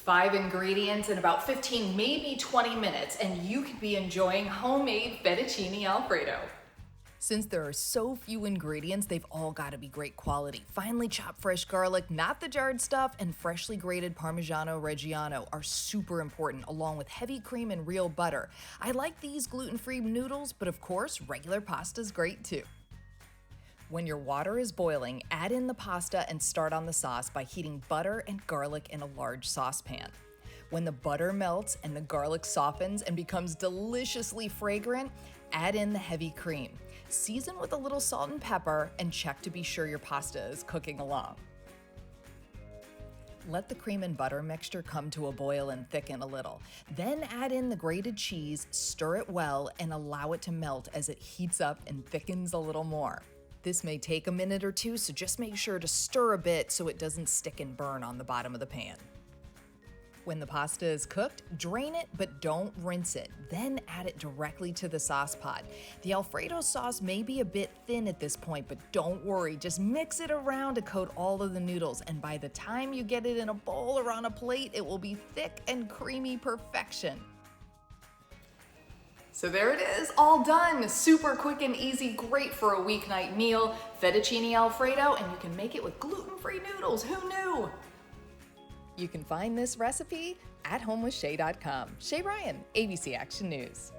5 ingredients in about 15, maybe 20 minutes, and you could be enjoying homemade fettuccine Alfredo. Since there are so few ingredients, they've all got to be great quality. Finely chopped fresh garlic, not the jarred stuff, and freshly grated Parmigiano Reggiano are super important, along with heavy cream and real butter. I like these gluten-free noodles, but of course, regular pasta's great too. When your water is boiling, add in the pasta and start on the sauce by heating butter and garlic in a large saucepan. When the butter melts and the garlic softens and becomes deliciously fragrant, add in the heavy cream. Season with a little salt and pepper and check to be sure your pasta is cooking along. Let the cream and butter mixture come to a boil and thicken a little. Then add in the grated cheese, stir it well, and allow it to melt as it heats up and thickens a little more. This may take a minute or two, so just make sure to stir a bit so it doesn't stick and burn on the bottom of the pan. When the pasta is cooked, drain it, but don't rinse it. Then add it directly to the sauce pot. The Alfredo sauce may be a bit thin at this point, but don't worry. Just mix it around to coat all of the noodles, and by the time you get it in a bowl or on a plate, it will be thick and creamy perfection. So there it is, all done. Super quick and easy, great for a weeknight meal. Fettuccine Alfredo, and you can make it with gluten-free noodles. Who knew? You can find this recipe at homewithshay.com. Shay Ryan, ABC Action News.